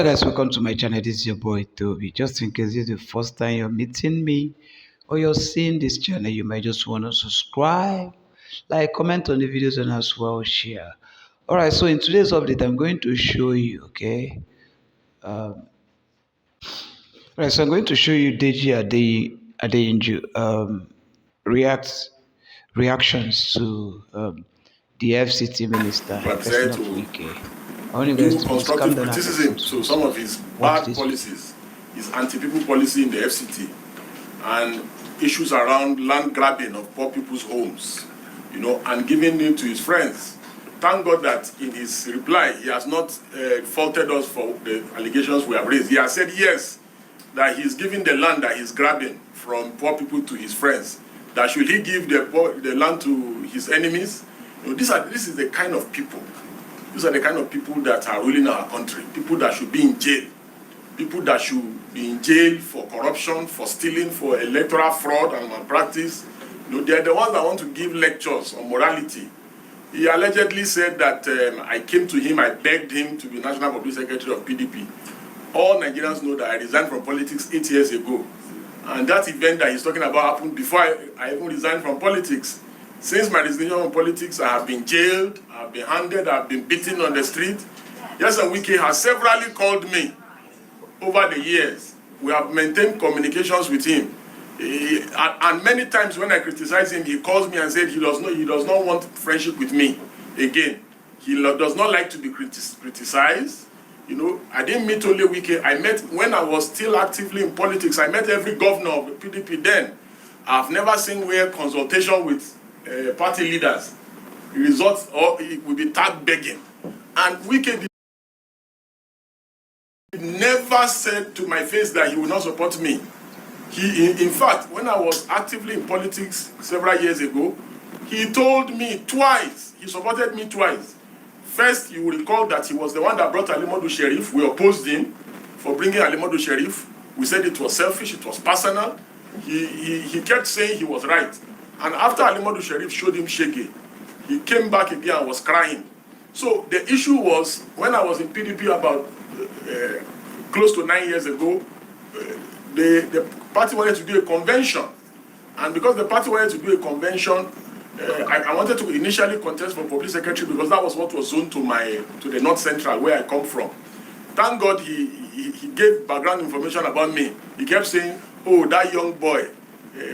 Alright guys, welcome to my channel. This is your boy Toby. Just in case this is the first time you're meeting me or you're seeing this channel, you might just want to subscribe, like, comment on the videos, and as well share. Alright, so in today's update, I'm going to show you, okay? Um, alright, so I'm going to show you Deji Adeyanju reacts reactions to the FCT minister, a But person there of to Wike. I want you guys do to please calm constructive down and listen criticism to to this. some of his Watch bad this. policies, his anti-people policy in the FCT, and issues around land grabbing of poor people's homes, and giving it to his friends. Thank God that in his reply, he has not faulted us for the allegations we have raised. He has said yes, that he's giving the land that he's grabbing from poor people to his friends. That should he give the land to his enemies? This is the kind of people. These are the kind of people that are ruling our country. People that should be in jail. People that should be in jail for corruption, for stealing, for electoral fraud and malpractice. They're the ones that want to give lectures on morality. He allegedly said that I came to him, I begged him to be National Public Secretary of PDP. All Nigerians know that I resigned from politics 8 years ago. And that event that he's talking about happened before I even resigned from politics. Since my resignation from politics, I have been jailed, I've been handed, I've been beaten on the street. Yes, and Wike has severally called me over the years. We have maintained communications with him. And many times when I criticize him, he calls me and said he does not want friendship with me again. He does not like to be criticized. I didn't meet only Wike. I met, when I was still actively in politics, I met every governor of the PDP then. I've never seen where consultation with party leaders results or it will be tagged begging. And Wike never said to my face that he will not support me. In fact, when I was actively in politics several years ago, he told me twice, he supported me twice. First, you will recall that he was the one that brought Alimodu Sheriff. We opposed him for bringing Alimodu Sheriff. We said it was selfish, it was personal. He kept saying he was right. And after Alimodu Sheriff showed him Shege, he came back again and was crying. So the issue was, when I was in PDP about close to 9 years ago, the party wanted to do a convention. And because the party wanted to do a convention, I wanted to initially contest for public secretary because that was what was zoned to the North Central, where I come from. Thank God he gave background information about me. He kept saying, oh, that young boy,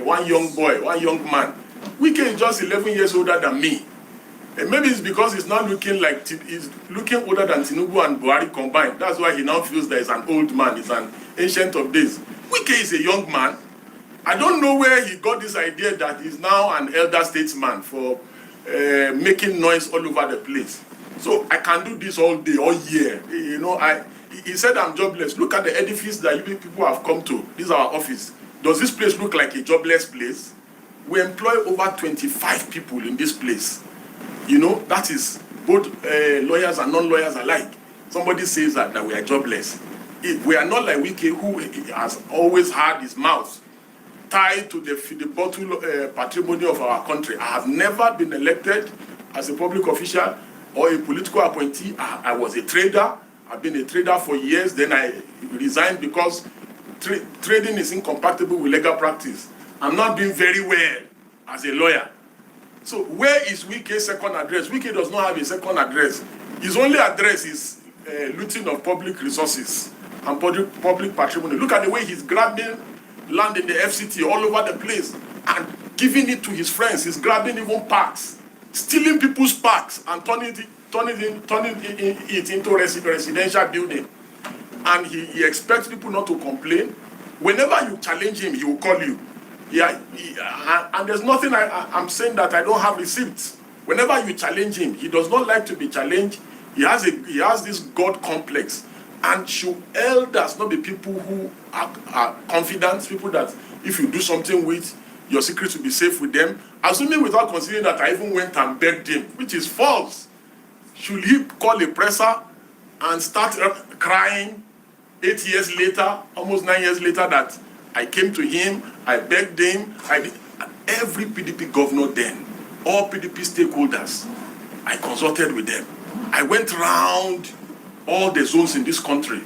one young man. Wike is just 11 years older than me. And maybe it's because he's not looking like, he's looking older than Tinubu and Buhari combined. That's why he now feels that he's an old man, he's an ancient of days. Wike is a young man. I don't know where he got this idea that he's now an elder statesman for making noise all over the place. So I can do this all day, all year. He said I'm jobless. Look at the edifice that you people have come to. This is our office. Does this place look like a jobless place? We employ over 25 people in this place. That is both lawyers and non-lawyers alike. Somebody says that we are jobless. We are not like Wike, who has always had his mouth tied to the bottle patrimony of our country. I have never been elected as a public official or a political appointee. I was a trader. I've been a trader for years. Then I resigned because trading is incompatible with legal practice. I'm not doing very well as a lawyer. So where is Wike's second address? Wike does not have a second address. His only address is looting of public resources and public patrimony. Look at the way he's grabbing land in the FCT all over the place and giving it to his friends. He's grabbing even parks, stealing people's parks and turning it into residential building. And he expects people not to complain. Whenever you challenge him, he will call you. And there's nothing I'm saying that I don't have receipts. Whenever you challenge him, he does not like to be challenged. He has this God complex. And should elders not be people who are confident, people that if you do something with, your secret will be safe with them? Assuming without considering that I even went and begged him, which is false. Should he call a presser and start crying 8 years later, almost 9 years later, that I came to him, I begged him, every PDP governor then, all PDP stakeholders, I consulted with them. I went round all the zones in this country.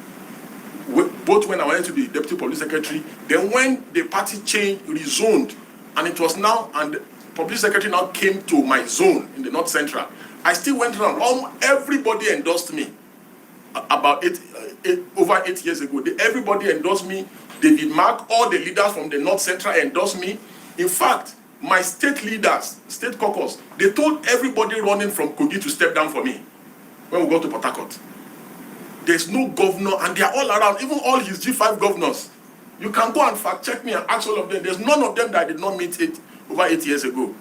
both when I went to be deputy public secretary, then when the party changed, rezoned, and it was now, and the public secretary now came to my zone in the North Central, I still went around. Everybody endorsed me. About over 8 years ago, everybody endorsed me. David Mark, all the leaders from the North Central endorsed me. In fact, my state leaders, state caucus, they told everybody running from Kogi to step down for me when we go to Port Harcourt. There's no governor, and they are all around, even all his G5 governors. You can go and fact check me and ask all of them. There's none of them that I did not meet over 8 years ago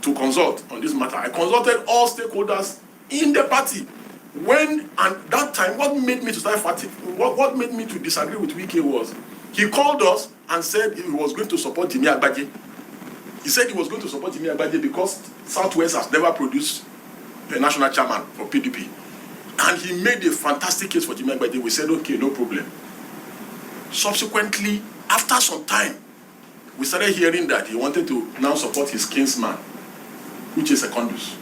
to consult on this matter. I consulted all stakeholders in the party. And that time, what made me to start fighting, what made me to disagree with Wike was, he called us and said he was going to support Jimmy Agbaje. He said he was going to support Jimmy Agbaje because Southwest has never produced a national chairman for PDP. And he made a fantastic case for Jimmy Agbaje. We said, okay, no problem. Subsequently, after some time, we started hearing that he wanted to now support his kinsman, which is Secondus.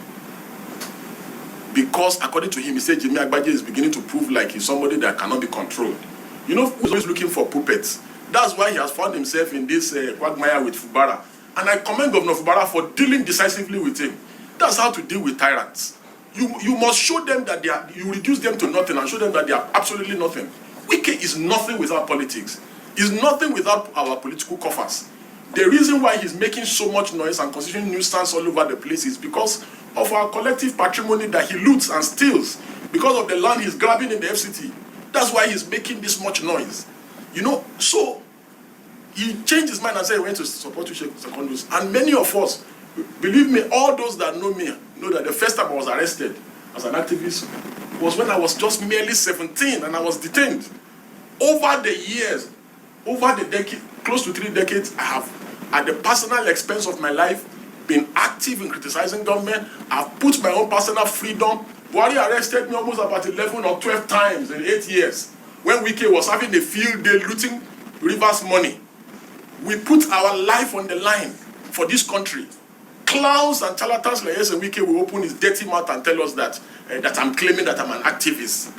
Because according to him, he said Jimmy Agbaje is beginning to prove like he's somebody that cannot be controlled. You know, he's always looking for puppets. That's why he has found himself in this quagmire with Fubara. And I commend Governor Fubara for dealing decisively with him. That's how to deal with tyrants. You must show them that you reduce them to nothing and show them that they are absolutely nothing. Wike is nothing without politics. He's nothing without our political coffers. The reason why he's making so much noise and constituting nuisance all over the place is because of our collective patrimony that he loots and steals, because of the land he's grabbing in the FCT. That's why he's making this much noise. You know, so he changed his mind and said he went to support Secondus. And many of us, believe me, all those that know me, know that the first time I was arrested as an activist was when I was just merely 17 and I was detained. Over the years, over the decade, close to 3 decades, I have, at the personal expense of my life, been active in criticizing government. I've put my own personal freedom. Buhari arrested me almost about 11 or 12 times in 8 years. When Wike was having a field day looting Rivers money. We put our life on the line for this country. Clowns and charlatans like yes, Wike will open his dirty mouth and tell us that I'm claiming that I'm an activist.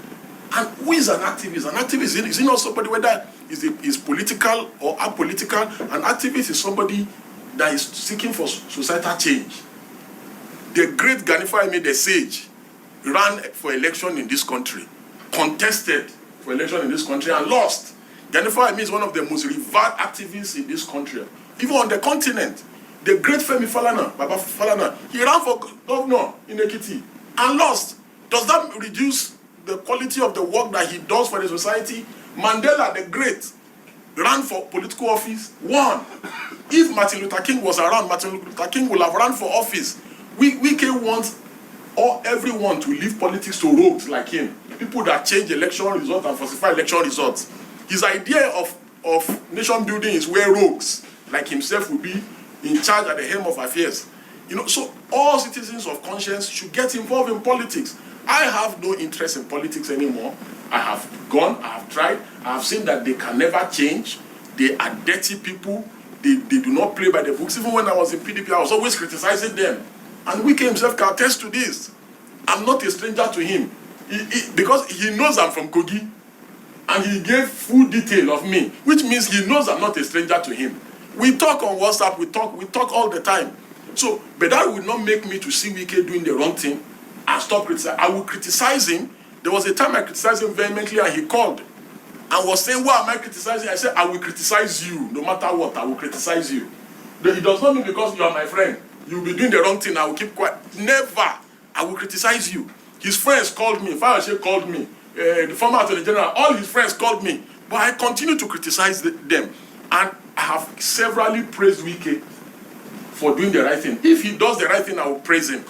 And who is an activist? An activist is not somebody whether is political or apolitical. An activist is somebody that is seeking for societal change. The great Ganifa the sage ran for election in this country, contested for election in this country and lost. Ganifa is one of the most revered activists in this country, even on the continent. The great Femi Falana, Baba Falana, he ran for governor in Ekiti and lost. Does that reduce the quality of the work that he does for the society? Mandela the Great ran for political office, won. If Martin Luther King was around, Martin Luther King would have run for office. Wike wants everyone to leave politics to rogues like him, people that change election results and falsify election results. His idea of nation building is where rogues like himself will be in charge at the helm of affairs. You know, so all citizens of conscience should get involved in politics. I have no interest in politics anymore. I have gone, I have tried, I have seen that they can never change. They are dirty people. They do not play by the books. Even when I was in PDP, I was always criticizing them. And Wike himself can attest to this. I'm not a stranger to him. Because he knows I'm from Kogi. And he gave full detail of me, which means he knows I'm not a stranger to him. We talk on WhatsApp, we talk all the time. So, but that would not make me to see Wike doing the wrong thing and stop criticizing. I will criticize him. There was a time I criticized him vehemently and he called and was saying, why am I criticizing? I said, I will criticize you. No matter what, I will criticize you. It does not mean because you are my friend, you will be doing the wrong thing, I will keep quiet. Never. I will criticize you. His friends called me. Fayose called me. The former Attorney General, all his friends called me. But I continue to criticize them. And I have severally praised Wike for doing the right thing. If he does the right thing, I will praise him.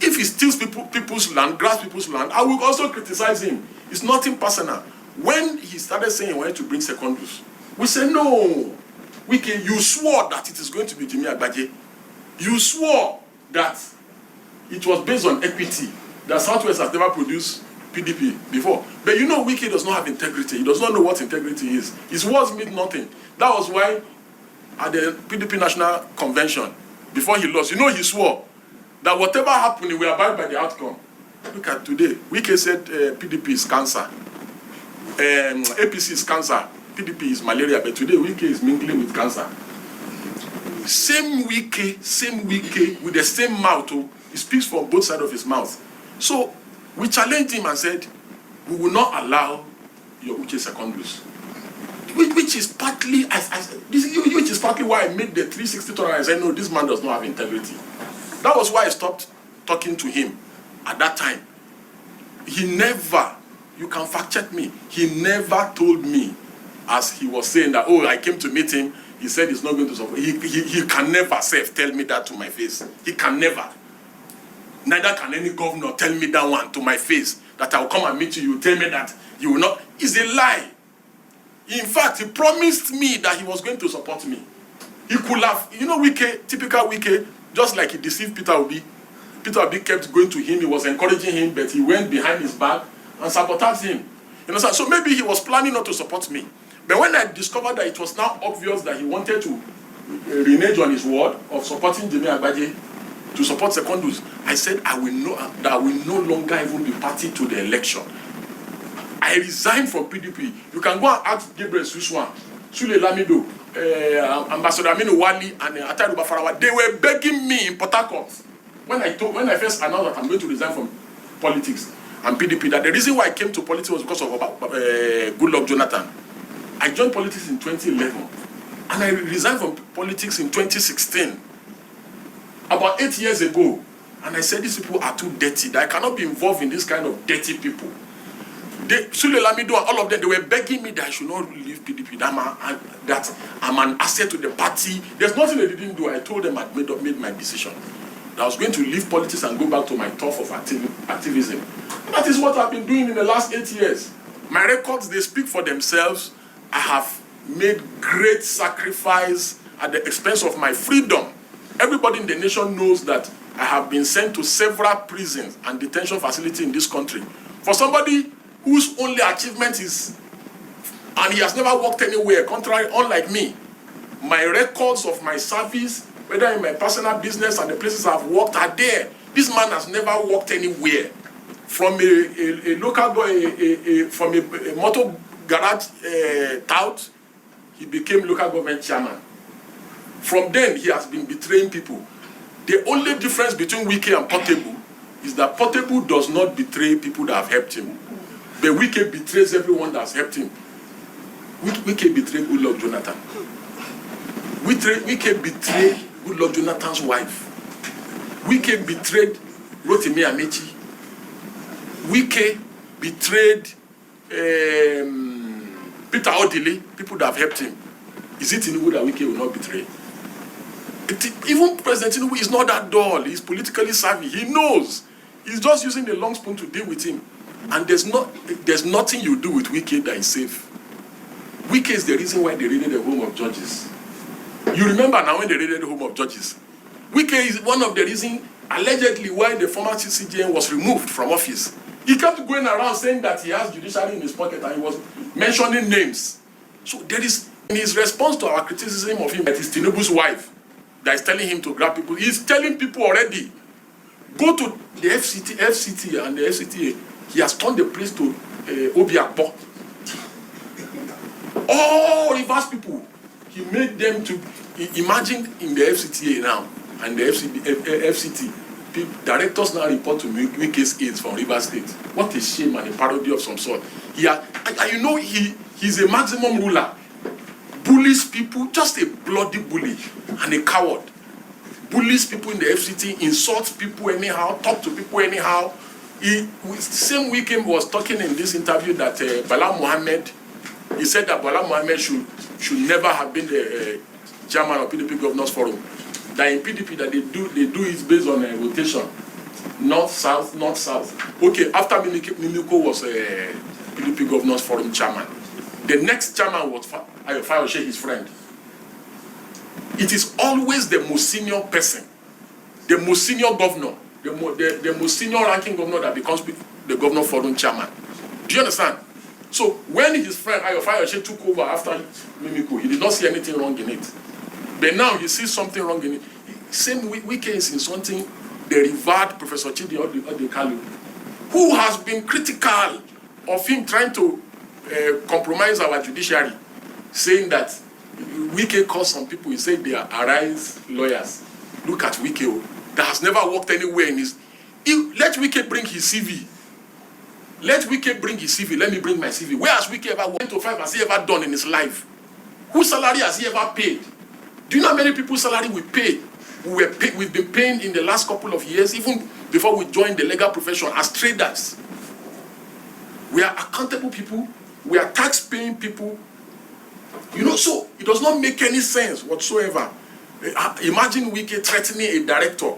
If he steals people's land, grabs people's land, I will also criticize him. It's nothing personal. When he started saying he wanted to bring Secondus, we said, no, Wike, you swore that it is going to be Jimmy Agbaje. You swore that it was based on equity, that Southwest has never produced PDP before. But you know, Wike does not have integrity. He does not know what integrity is. His words mean nothing. That was why at the PDP National Convention, before he lost, you know, he swore that whatever happened, he will abide by the outcome. Look at today. Wike said PDP is cancer. APC is cancer, PDP is malaria, but today Wike is mingling with cancer. Same Wike with the same mouth. Oh, he speaks from both sides of his mouth. So we challenged him and said, we will not allow your Uche secondaries. Which is partly which is partly why I made the 360 turn and I said, no, this man does not have integrity. That was why I stopped talking to him at that time. He never, you can fact check me, he never told me, as he was saying that, oh, I came to meet him, he said he's not going to support. He can never tell me that to my face. He can never. Neither can any governor tell me that one to my face, that I'll come and meet you, you tell me that you will not. It's a lie. In fact, he promised me that he was going to support me. He could have, you know, Wike, typical Wike, just like he deceived Peter Obi. Peter Obi kept going to him, he was encouraging him, but he went behind his back and sabotaged him. You know, so maybe he was planning not to support me. But when I discovered that it was now obvious that he wanted to renege on his word of supporting Jimmy Agbaje to support Secondus, I said I will no longer even be party to the election. I resigned from PDP. You can go and ask Gabriel Suswan, Sule Lamido, Ambassador Aminu Wali, and Ataru Bafarawa. They were begging me in Port Harcourt when I first announced that I'm going to resign from politics and PDP. That the reason why I came to politics was because of Goodluck Jonathan. I joined politics in 2011, and I resigned from politics in 2016. About 8 years ago, and I said these people are too dirty. That I cannot be involved in this kind of dirty people. Sule Lamido and all of them, they were begging me that I should not leave PDP, that I'm an asset to the party. There's nothing they didn't do. I told them I'd made my decision. That I was going to leave politics and go back to my turf of activism. And that is what I've been doing in the last 8 years. My records, they speak for themselves. I have made great sacrifice at the expense of my freedom. Everybody in the nation knows that I have been sent to several prisons and detention facilities in this country. For somebody whose only achievement is, and he has never worked anywhere, contrary, unlike me, my records of my service, whether in my personal business and the places I've worked, are there. This man has never worked anywhere. From a local boy, from a motor garage tout, he became local government chairman. From then, he has been betraying people. The only difference between Wike and Portable is that Portable does not betray people that have helped him. But Wike betrays everyone that has helped him. Wike betrayed Goodluck Jonathan. Wike betrayed Goodluck Jonathan's wife. Wike betrayed Rotimi Amechi. Wike betrayed Peter Odili, people that have helped him. Is it Tinubu that Wike will not betray? Even President Tinubu is not that dull. He's politically savvy. He knows. He's just using the long spoon to deal with him. And there's nothing you do with Wike that is safe. Wike is the reason why they raided the home of judges. You remember now when they raided the home of judges. Wike is one of the reasons, allegedly, why the former CCJN was removed from office. He kept going around saying that he has judiciary in his pocket and he was mentioning names. So there is, in his response to our criticism of him, that is Tinubu's wife that is telling him to grab people. He's telling people already, go to the FCT and the FCTA. He has turned the place to Obi Akpo. All reverse people. He made them to imagine in the FCTA now and the FCT. Directors now report to Wike's aides from Rivers State. What a shame and a parody of some sort. You know, he's a maximum ruler. Bullies people, just a bloody bully and a coward. Bullies people in the FCT, insults people anyhow, talk to people anyhow. Same weekend was talking in this interview that Bala Mohammed, he said that Bala Mohammed should never have been the chairman of PDP Governors Forum. That in PDP that they do it based on a rotation, north south. Okay, after Mimiko was a PDP Governors Forum chairman, the next chairman was Fayoshe, his friend. It is always the most senior person, the most senior governor, the most senior ranking governor that becomes the Governor Forum chairman. Do you understand? So when his friend Fayoshe took over after Mimiko, he did not see anything wrong in it. But now he sees something wrong in it. Same Wike is insulting the revered Professor Chidi Odekalu, who has been critical of him trying to compromise our judiciary, saying that Wike calls some people, he said they are Arise lawyers. Look at Wike, that has never worked anywhere in his... Let Wike bring his CV. Let Wike bring his CV. Let me bring my CV. Where has Wike ever 1 to 5 has he ever done in his life? Whose salary has he ever paid? Do you know how many people's salary we pay? We've been paying in the last couple of years, even before we joined the legal profession, as traders. We are accountable people. We are tax-paying people. You know, so it does not make any sense whatsoever. Imagine Wike threatening a director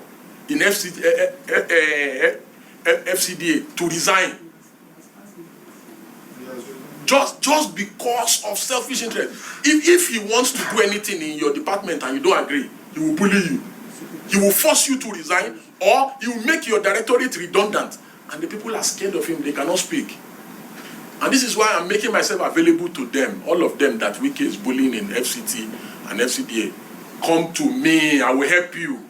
in FCDA to resign. Just because of selfish interest. If he wants to do anything in your department and you don't agree, he will bully you. He will force you to resign, or he will make your directorate redundant. And the people are scared of him. They cannot speak. And this is why I'm making myself available to them, all of them that Wike is bullying in FCT and FCDA. Come to me, I will help you.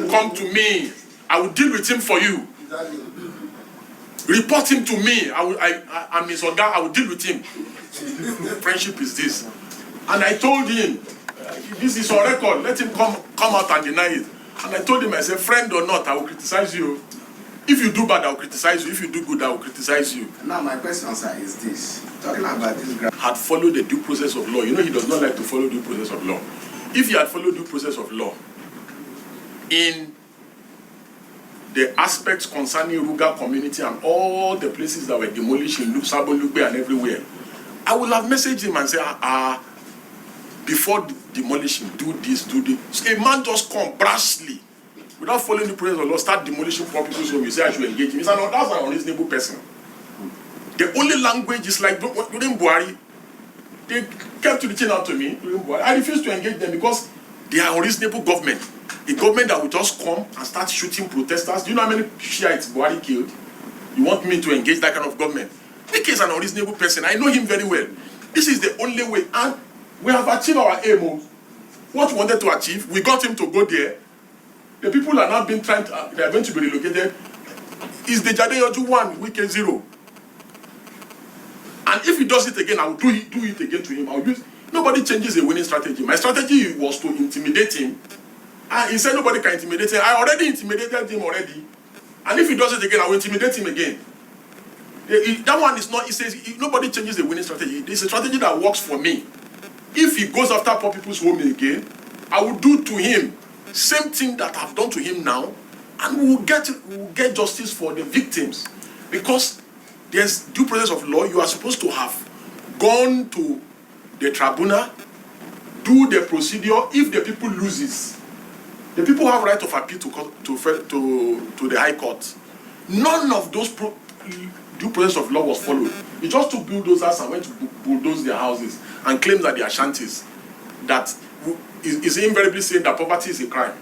Come to me, I will deal with him for you. Report him to me, I'm his organ, I will deal with him. Friendship is this. And I told him, this is on record, let him come out and deny it. And I told him, I said, friend or not, I will criticize you. If you do bad, I will criticize you. If you do good, I will criticize you. Now my question, sir, is this. Talking about this guy. Had followed the due process of law. You know he does not like to follow due process of law. If he had followed due process of law in the aspects concerning Ruga community and all the places that were demolished in Sabo Lugbe and everywhere, I would have messaged him and said, before demolition, do this, do this. So a man just come brashly, without following the process of law, start demolishing poor people's home. You say I should engage him. That's an unreasonable person. The only language is like during Buhari, they kept reaching out to me during Buhari. I refused to engage them because they are unreasonable government. A government that will just come and start shooting protesters. Do you know how many Shiites Buhari killed? You want me to engage that kind of government? Wike is an unreasonable person. I know him very well. This is the only way. And we have achieved our aim. What we wanted to achieve, we got him to go there. The people are now being they are going to be relocated. Is the Adeyanju 1, Wike 0. And if he does it again, I will do it again to him. Nobody changes a winning strategy. My strategy was to intimidate him. And he said nobody can intimidate him. I already intimidated him already. And if he does it again, I will intimidate him again. That one is not, he says, nobody changes the winning strategy. It's a strategy that works for me. If he goes after poor people's home again, I will do to him same thing that I've done to him now, and we will get justice for the victims. Because there's due process of law. You are supposed to have gone to the tribunal, do the procedure. If the people loses, the people have right of appeal to the High Court. None of those due process of law was followed. He just took bulldozers and went to bulldoze their houses and claimed that they are shanties. That is invariably saying that poverty is a crime.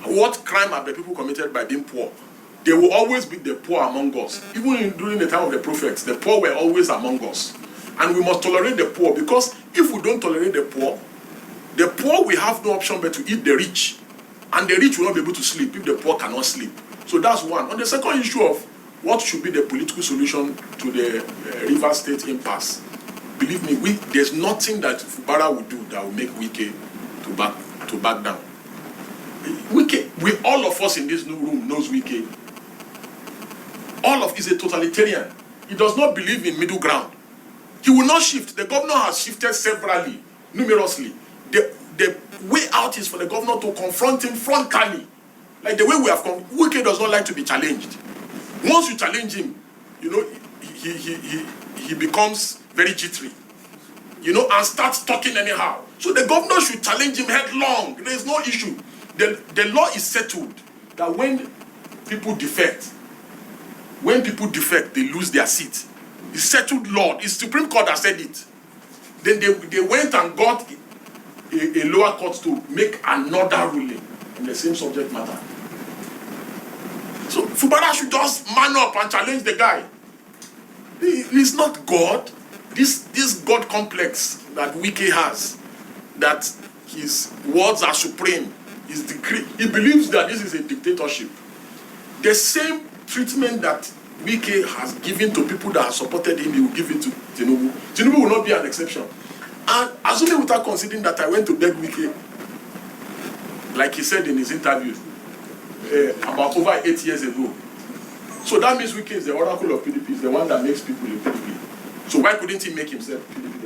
What crime have the people committed by being poor? There will always be the poor among us. Even during the time of the prophets, the poor were always among us. And we must tolerate the poor, because if we don't tolerate the poor will have no option but to eat the rich. And the rich will not be able to sleep if the poor cannot sleep. So that's one. On the second issue of what should be the political solution to the Rivers State impasse, believe me, there's nothing that Fubara will do that will make Wike to back down. Wike, all of us in this new room knows Wike. Is a totalitarian. He does not believe in middle ground. He will not shift. The governor has shifted severally, numerously. The way out is for the governor to confront him frontally. Like the way we have come. Wike does not like to be challenged. Once you challenge him, you know, he becomes very jittery, you know, and starts talking anyhow. So the governor should challenge him headlong. There is no issue. The law is settled that when people defect, they lose their seat. It's settled law. It's Supreme Court that said it. Then they went and got a lower court to make another ruling in the same subject matter. So Fubara should just man up and challenge the guy. He's not God. This God complex that Wike has, that his words are supreme, his decree. He believes that this is a dictatorship. The same treatment that Wike has given to people that have supported him, he will give it to Tinubu. Tinubu will not be an exception. And assuming without considering that I went to beg Wike, like he said in his interview, about over 8 years ago. So that means Wike is the oracle of PDP, is the one that makes people in PDP. So why couldn't he make himself PDP?